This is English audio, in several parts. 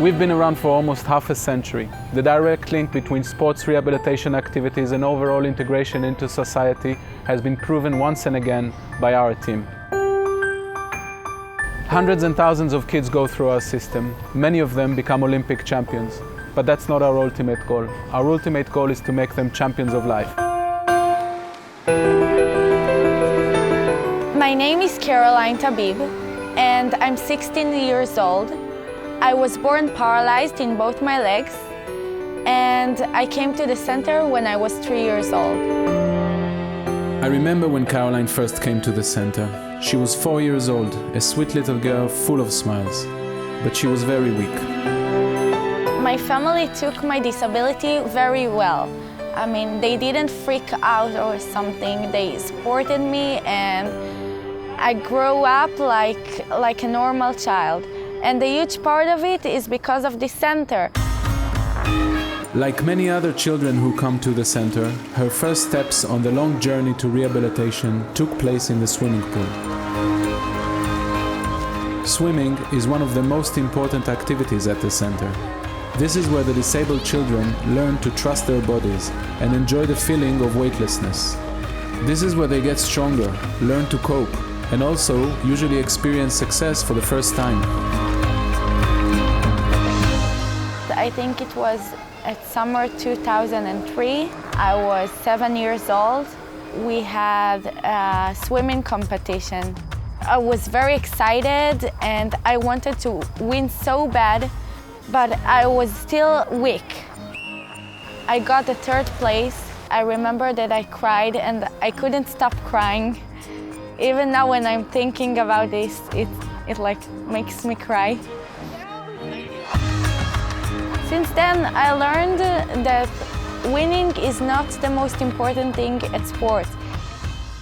We've been around for almost half a century. The direct link between sports rehabilitation activities and overall integration into society has been proven once and again by our team. Hundreds and thousands of kids go through our system. Many of them become Olympic champions. But that's not our ultimate goal. Our ultimate goal is to make them champions of life. My name is Caroline Tabib, and I'm 16 years old. I was born paralyzed in both my legs, and I came to the center when I was 3 years old. I remember when Caroline first came to the center. She was 4 years old, a sweet little girl full of smiles, but she was very weak. My family took my disability very well. I mean, they didn't freak out or something. They supported me, and I grew up like a normal child. And the huge part of it is because of the center. Like many other children who come to the center, her first steps on the long journey to rehabilitation took place in the swimming pool. Swimming is one of the most important activities at the center. This is where the disabled children learn to trust their bodies and enjoy the feeling of weightlessness. This is where they get stronger, learn to cope, and also usually experience success for the first time. I think it was at summer 2003. I was 7 years old. We had a swimming competition. I was very excited and I wanted to win so bad, but I was still weak. I got the third place. I remember that I cried and I couldn't stop crying. Even now when I'm thinking about this, it like makes me cry. Since then, I learned that winning is not the most important thing at sports.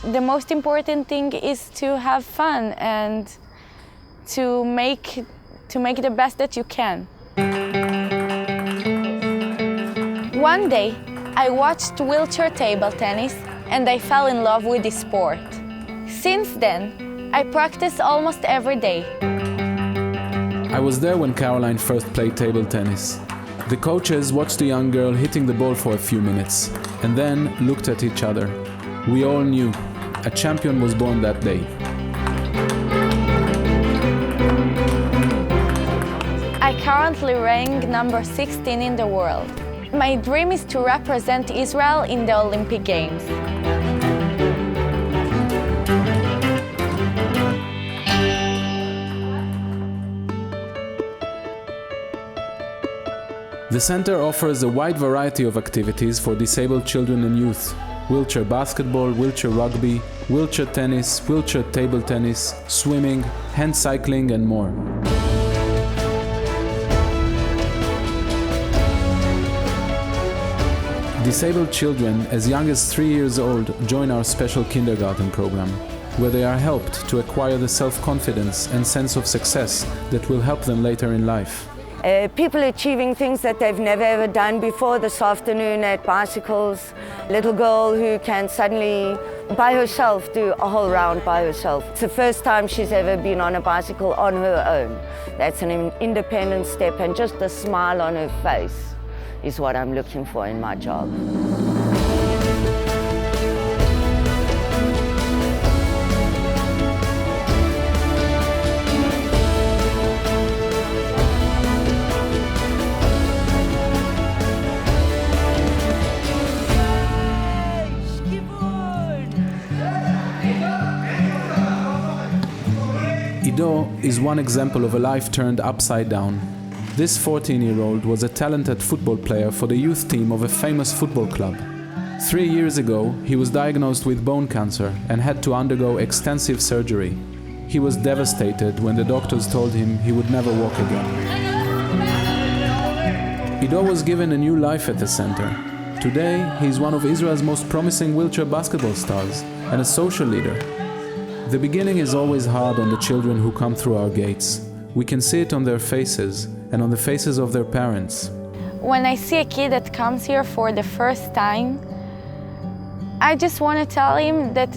The most important thing is to have fun and to make the best that you can. One day, I watched wheelchair table tennis and I fell in love with this sport. Since then, I practice almost every day. I was there when Caroline first played table tennis. The coaches watched the young girl hitting the ball for a few minutes and then looked at each other. We all knew a champion was born that day. I currently rank number 16 in the world. My dream is to represent Israel in the Olympic Games. The center offers a wide variety of activities for disabled children and youth: wheelchair basketball, wheelchair rugby, wheelchair tennis, wheelchair table tennis, swimming, hand cycling, and more. Disabled children as young as 3 years old join our special kindergarten program, where they are helped to acquire the self-confidence and sense of success that will help them later in life. People achieving things that they've never ever done before. This afternoon at bicycles, little girl who can suddenly by herself do a whole round by herself. It's the first time she's ever been on a bicycle on her own. That's an independent step, and just a smile on her face is what I'm looking for in my job. Ido is one example of a life turned upside down. This 14-year-old was a talented football player for the youth team of a famous football club. 3 years ago, he was diagnosed with bone cancer and had to undergo extensive surgery. He was devastated when the doctors told him he would never walk again. Ido was given a new life at the center. Today, he is one of Israel's most promising wheelchair basketball stars and a social leader. The beginning is always hard on the children who come through our gates. We can see it on their faces and on the faces of their parents. When I see a kid that comes here for the first time, I just want to tell him that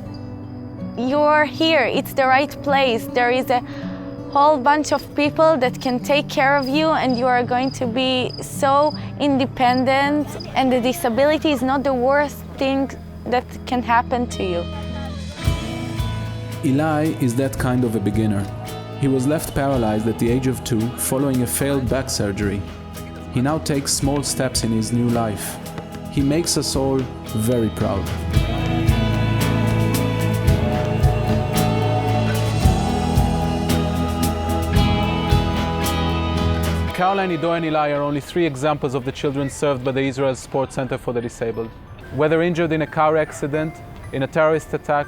you're here, it's the right place. There is a whole bunch of people that can take care of you, and you are going to be so independent, and the disability is not the worst thing that can happen to you. Eli is that kind of a beginner. He was left paralyzed at the age of 2 following a failed back surgery. He now takes small steps in his new life. He makes us all very proud. Caroline, Ido and Eli are only 3 examples of the children served by the Israel Sports Center for the Disabled. Whether injured in a car accident, in a terrorist attack,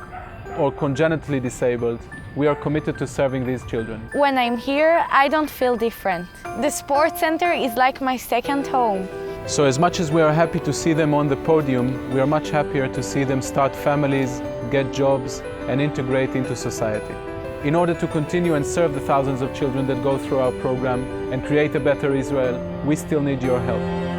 or congenitally disabled, we are committed to serving these children. When I'm here, I don't feel different. The Sports Center is like my second home. So as much as we are happy to see them on the podium, we are much happier to see them start families, get jobs, and integrate into society. In order to continue and serve the thousands of children that go through our program and create a better Israel, we still need your help.